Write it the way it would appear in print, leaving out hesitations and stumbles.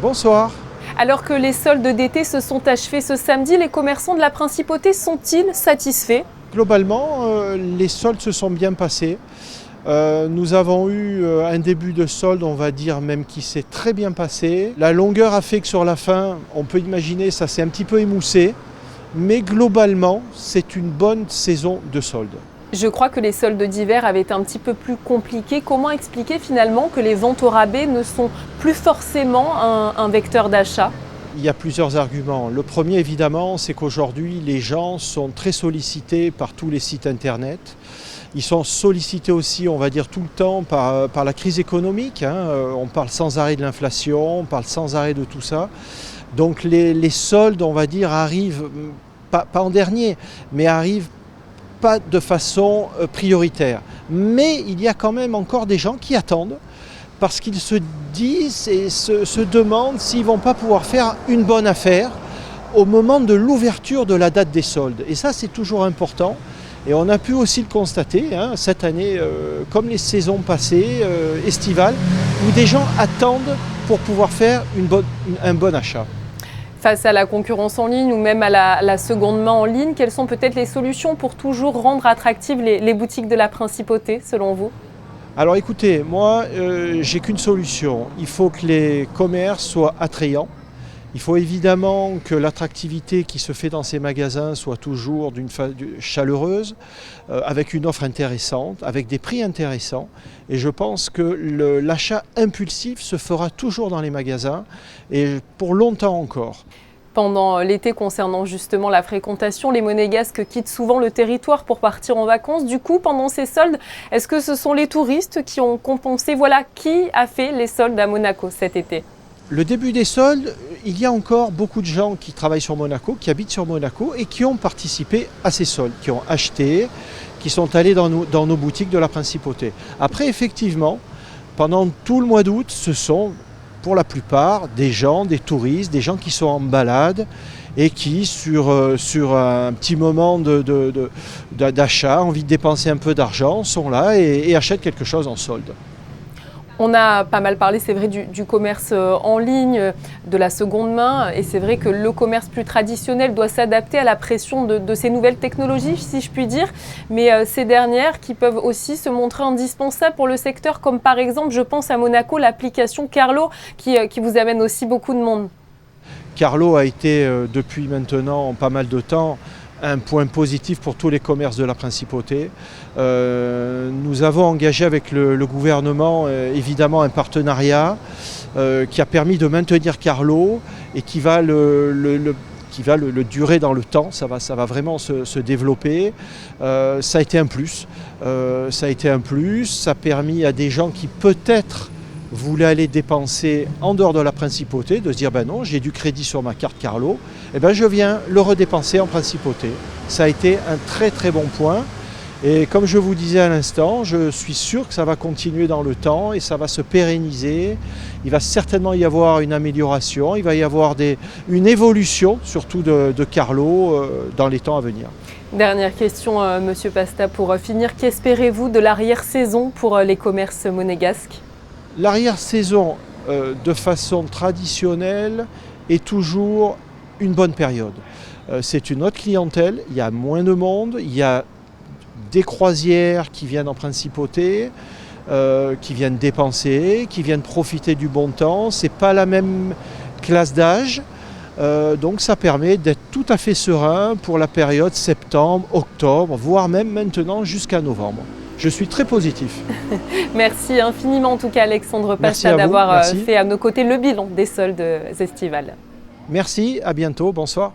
Bonsoir. Alors que les soldes d'été se sont achevés ce samedi, les commerçants de la Principauté sont-ils satisfaits? Globalement, les soldes se sont bien passés. Nous avons eu un début de solde, on va dire même qui s'est très bien passé. La longueur a fait que sur la fin, on peut imaginer, ça s'est un petit peu émoussé. Mais globalement, c'est une bonne saison de soldes. Je crois que les soldes d'hiver avaient été un petit peu plus compliqués. Comment expliquer finalement que les ventes au rabais ne sont plus forcément un vecteur d'achat? Il y a plusieurs arguments. Le premier, évidemment, c'est qu'aujourd'hui, les gens sont très sollicités par tous les sites internet. Ils sont sollicités aussi, on va dire, tout le temps par la crise économique. On parle sans arrêt de l'inflation, on parle sans arrêt de tout ça. Donc les soldes, on va dire, arrivent, pas en dernier, mais arrivent pas de façon prioritaire. Mais il y a quand même encore des gens qui attendent parce qu'ils se disent et se demandent s'ils ne vont pas pouvoir faire une bonne affaire au moment de l'ouverture de la date des soldes. Et ça, c'est toujours important. Et on a pu aussi le constater cette année, comme les saisons passées, estivales, où des gens attendent pour pouvoir faire un bon achat. Face à la concurrence en ligne ou même à la seconde main en ligne, quelles sont peut-être les solutions pour toujours rendre attractives les boutiques de la Principauté, selon vous? Alors écoutez, moi, j'ai qu'une solution. Il faut que les commerces soient attrayants. Il faut évidemment que l'attractivité qui se fait dans ces magasins soit toujours chaleureuse, avec une offre intéressante, avec des prix intéressants. Et je pense que l'achat impulsif se fera toujours dans les magasins et pour longtemps encore. Pendant l'été, concernant justement la fréquentation, les Monégasques quittent souvent le territoire pour partir en vacances. Du coup, pendant ces soldes, est-ce que ce sont les touristes qui ont compensé? Voilà, qui a fait les soldes à Monaco cet été? Le début des soldes, il y a encore beaucoup de gens qui travaillent sur Monaco, qui habitent sur Monaco et qui ont participé à ces soldes, qui ont acheté, qui sont allés dans nos boutiques de la Principauté. Après, effectivement, pendant tout le mois d'août, ce sont pour la plupart des gens, des touristes, des gens qui sont en balade et qui, sur un petit moment d'achat, envie de dépenser un peu d'argent, sont là et achètent quelque chose en solde. On a pas mal parlé, c'est vrai, du commerce en ligne, de la seconde main, et c'est vrai que le commerce plus traditionnel doit s'adapter à la pression de ces nouvelles technologies, si je puis dire, mais ces dernières qui peuvent aussi se montrer indispensables pour le secteur, comme par exemple, je pense à Monaco, l'application Carlo, qui vous amène aussi beaucoup de monde. Carlo a été, depuis maintenant pas mal de temps, un point positif pour tous les commerces de la Principauté. Nous avons engagé avec le gouvernement évidemment un partenariat qui a permis de maintenir Carlo et qui va le durer dans le temps. Ça va vraiment se développer. Ça a été un plus. Ça a permis à des gens qui peut-être voulaient aller dépenser en dehors de la Principauté, de se dire ben non, j'ai du crédit sur ma carte Carlo, et ben je viens le redépenser en Principauté. Ça a été un très très bon point. Et comme je vous disais à l'instant, je suis sûr que ça va continuer dans le temps et ça va se pérenniser. Il va certainement y avoir une amélioration, il va y avoir une évolution surtout de Carlo dans les temps à venir. Dernière question, Monsieur Pasta, pour finir, qu'espérez-vous de l'arrière-saison pour les commerces monégasques? L'arrière-saison, de façon traditionnelle, est toujours une bonne période. C'est une autre clientèle, il y a moins de monde, il y a des croisières qui viennent en Principauté, qui viennent dépenser, qui viennent profiter du bon temps. Ce n'est pas la même classe d'âge, donc ça permet d'être tout à fait serein pour la période septembre, octobre, voire même maintenant jusqu'à novembre. Je suis très positif. Merci infiniment en tout cas Alexandre Pasta d'avoir fait à nos côtés le bilan des soldes estivales. Merci, à bientôt, bonsoir.